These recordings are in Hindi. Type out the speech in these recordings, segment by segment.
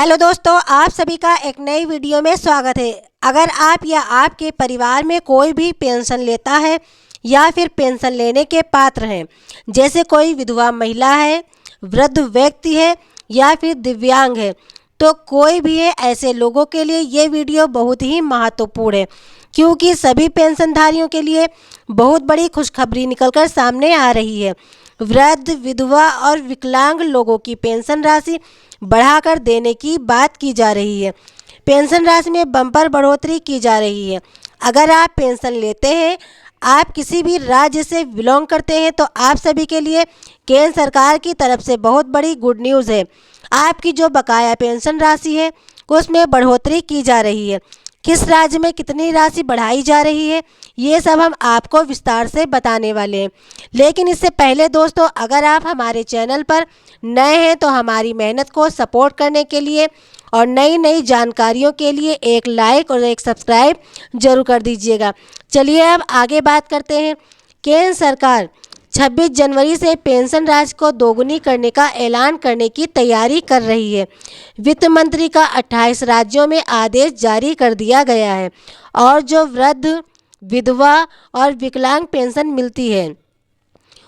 हेलो दोस्तों, आप सभी का एक नई वीडियो में स्वागत है। अगर आप या आपके परिवार में कोई भी पेंशन लेता है या फिर पेंशन लेने के पात्र हैं, जैसे कोई विधवा महिला है, वृद्ध व्यक्ति है या फिर दिव्यांग है, तो कोई भी है, ऐसे लोगों के लिए ये वीडियो बहुत ही महत्वपूर्ण है, क्योंकि सभी पेंशनधारियों के लिए बहुत बड़ी खुशखबरी निकलकर सामने आ रही है। वृद्ध, विधवा और विकलांग लोगों की पेंशन राशि बढ़ाकर देने की बात की जा रही है। पेंशन राशि में बम्पर बढ़ोतरी की जा रही है। अगर आप पेंशन लेते हैं, आप किसी भी राज्य से बिलोंग करते हैं, तो आप सभी के लिए केंद्र सरकार की तरफ से बहुत बड़ी गुड न्यूज़ है। आपकी जो बकाया पेंशन राशि है उसमें बढ़ोतरी की जा रही है। किस राज्य में कितनी राशि बढ़ाई जा रही है, ये सब हम आपको विस्तार से बताने वाले हैं। लेकिन इससे पहले दोस्तों, अगर आप हमारे चैनल पर नए हैं तो हमारी मेहनत को सपोर्ट करने के लिए और नई नई जानकारियों के लिए एक लाइक और एक सब्सक्राइब जरूर कर दीजिएगा। चलिए अब आगे बात करते हैं। केंद्र सरकार 26 जनवरी से पेंशन राशि को दोगुनी करने का ऐलान करने की तैयारी कर रही है। वित्त मंत्री का 28 राज्यों में आदेश जारी कर दिया गया है और जो वृद्ध, विधवा और विकलांग पेंशन मिलती है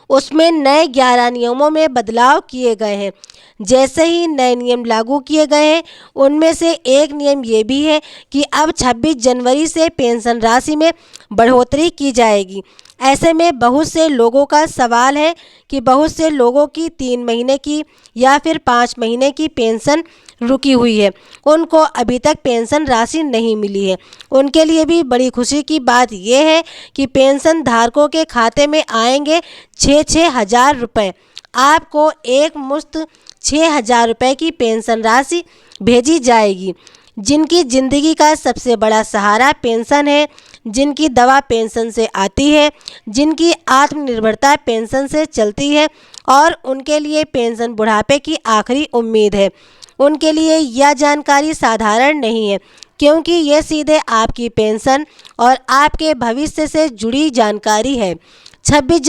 उसमें नए 11 नियमों में बदलाव किए गए हैं। जैसे ही नए नियम लागू किए गए हैं, उनमें से एक नियम ये भी है कि अब 26 जनवरी से पेंशन राशि में बढ़ोतरी की जाएगी। ऐसे में बहुत से लोगों का सवाल है कि बहुत से लोगों की 3 महीने की या फिर 5 महीने की पेंशन रुकी हुई है, उनको अभी तक पेंशन राशि नहीं मिली है। उनके लिए भी बड़ी खुशी की बात यह है कि पेंशन धारकों के खाते में आएंगे 6-6 हज़ार रुपये। आपको एक मुश्त 6 हज़ार रुपये की पेंशन राशि भेजी जाएगी। जिनकी ज़िंदगी का सबसे बड़ा सहारा पेंशन है, जिनकी दवा पेंशन से आती है, जिनकी आत्मनिर्भरता पेंशन से चलती है और उनके लिए पेंशन बुढ़ापे की आखिरी उम्मीद है, उनके लिए यह जानकारी साधारण नहीं है, क्योंकि ये सीधे आपकी पेंशन और आपके भविष्य से जुड़ी जानकारी है। 26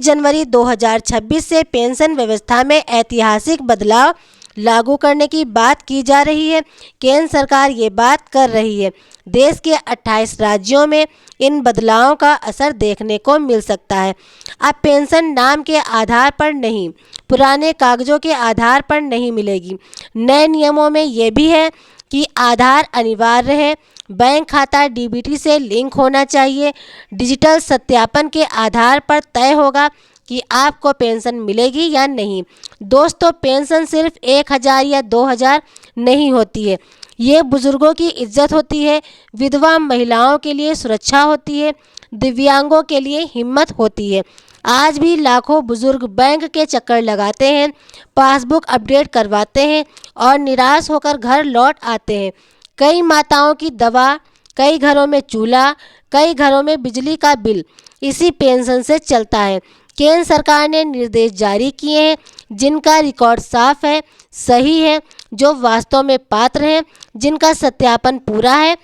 जनवरी 2026 से पेंशन व्यवस्था में ऐतिहासिक बदलाव लागू करने की बात की जा रही है। केंद्र सरकार ये बात कर रही है। देश के 28 राज्यों में इन बदलावों का असर देखने को मिल सकता है। अब पेंशन नाम के आधार पर नहीं, पुराने कागजों के आधार पर नहीं मिलेगी। नए नियमों में ये भी है कि आधार अनिवार्य है, बैंक खाता डीबीटी से लिंक होना चाहिए। डिजिटल सत्यापन के आधार पर तय होगा कि आपको पेंशन मिलेगी या नहीं। दोस्तों, पेंशन सिर्फ 1 हज़ार या 2 हज़ार नहीं होती है, ये बुजुर्गों की इज्जत होती है, विधवा महिलाओं के लिए सुरक्षा होती है, दिव्यांगों के लिए हिम्मत होती है। आज भी लाखों बुजुर्ग बैंक के चक्कर लगाते हैं, पासबुक अपडेट करवाते हैं और निराश होकर घर लौट आते हैं। कई माताओं की दवा, कई घरों में चूल्हा, कई घरों में बिजली का बिल इसी पेंशन से चलता है। केंद्र सरकार ने निर्देश जारी किए हैं जिनका रिकॉर्ड साफ है, सही है, जो वास्तव में पात्र हैं, जिनका सत्यापन पूरा है,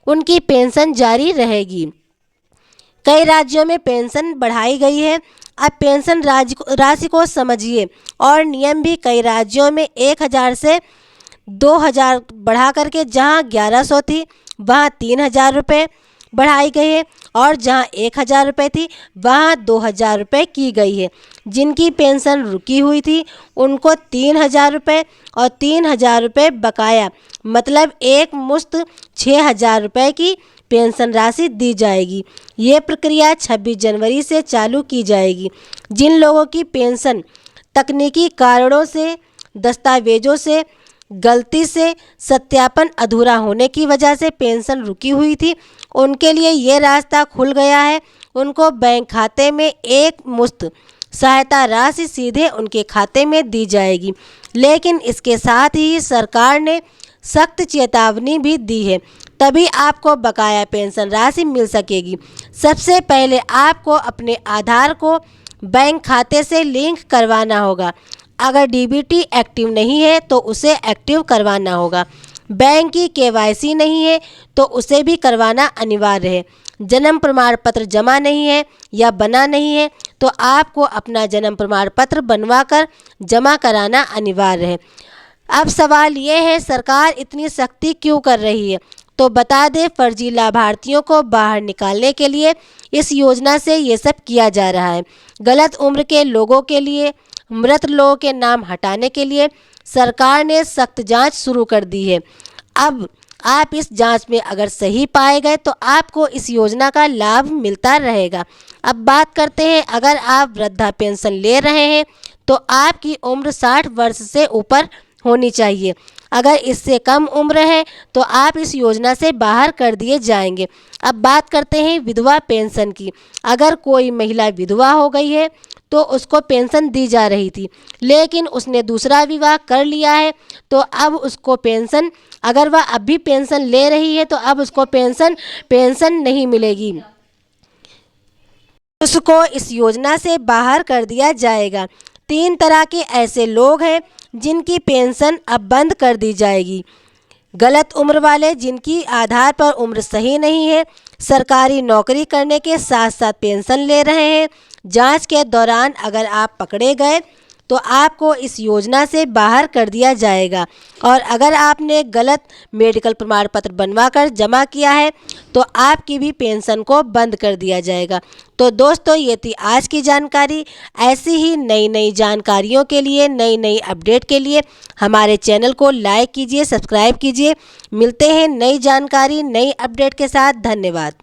उनकी पेंशन जारी रहेगी। कई राज्यों में पेंशन बढ़ाई गई है। अब पेंशन राशि को समझिए और नियम भी कई राज्यों में 1 हज़ार से 2 हज़ार बढ़ा करके जहां 1100 थी वहां 3 हज़ार रुपये बढ़ाई गई है और जहां 1 हज़ार रुपये थी वहां 2 हज़ार रुपये की गई है। जिनकी पेंशन रुकी हुई थी उनको 3 हज़ार रुपये और 3 हज़ार रुपये बकाया, मतलब एक मुश्त 6 हज़ार रुपये की पेंशन राशि दी जाएगी। ये प्रक्रिया 26 जनवरी से चालू की जाएगी। जिन लोगों की पेंशन तकनीकी कारणों से, दस्तावेजों से, गलती से, सत्यापन अधूरा होने की वजह से पेंशन रुकी हुई थी, उनके लिए ये रास्ता खुल गया है। उनको बैंक खाते में एक मुश्त सहायता राशि सीधे उनके खाते में दी जाएगी। लेकिन इसके साथ ही सरकार ने सख्त चेतावनी भी दी है, तभी आपको बकाया पेंशन राशि मिल सकेगी। सबसे पहले आपको अपने आधार को बैंक खाते से लिंक करवाना होगा। अगर डीबीटी एक्टिव नहीं है तो उसे एक्टिव करवाना होगा। बैंक की केवाईसी नहीं है तो उसे भी करवाना अनिवार्य है। जन्म प्रमाण पत्र जमा नहीं है या बना नहीं है तो आपको अपना जन्म प्रमाण पत्र बनवा कर जमा कराना अनिवार्य है। अब सवाल ये है, सरकार इतनी सख्ती क्यों कर रही है? तो बता दें, फर्जी लाभार्थियों को बाहर निकालने के लिए इस योजना से ये सब किया जा रहा है। गलत उम्र के लोगों के लिए, मृत लोगों के नाम हटाने के लिए सरकार ने सख्त जांच शुरू कर दी है। अब आप इस जांच में अगर सही पाए गए तो आपको इस योजना का लाभ मिलता रहेगा। अब बात करते हैं, अगर आप वृद्धा पेंशन ले रहे हैं तो आपकी उम्र 60 वर्ष से ऊपर होनी चाहिए। अगर इससे कम उम्र है तो आप इस योजना से बाहर कर दिए जाएंगे। अब बात करते हैं विधवा पेंशन की। अगर कोई महिला विधवा हो गई है तो उसको पेंशन दी जा रही थी, लेकिन उसने दूसरा विवाह कर लिया है तो अब उसको पेंशन, अगर वह अब भी पेंशन ले रही है तो अब उसको पेंशन नहीं मिलेगी, उसको इस योजना से बाहर कर दिया जाएगा। 3 तरह के ऐसे लोग हैं जिनकी पेंशन अब बंद कर दी जाएगी। गलत उम्र वाले, जिनकी आधार पर उम्र सही नहीं है, सरकारी नौकरी करने के साथ साथ पेंशन ले रहे हैं। जांच के दौरान अगर आप पकड़े गए तो आपको इस योजना से बाहर कर दिया जाएगा। और अगर आपने गलत मेडिकल प्रमाण पत्र बनवाकर जमा किया है तो आपकी भी पेंशन को बंद कर दिया जाएगा। तो दोस्तों, ये थी आज की जानकारी। ऐसी ही नई नई जानकारियों के लिए, नई नई अपडेट के लिए हमारे चैनल को लाइक कीजिए, सब्सक्राइब कीजिए। मिलते हैं नई जानकारी, नई अपडेट के साथ। धन्यवाद।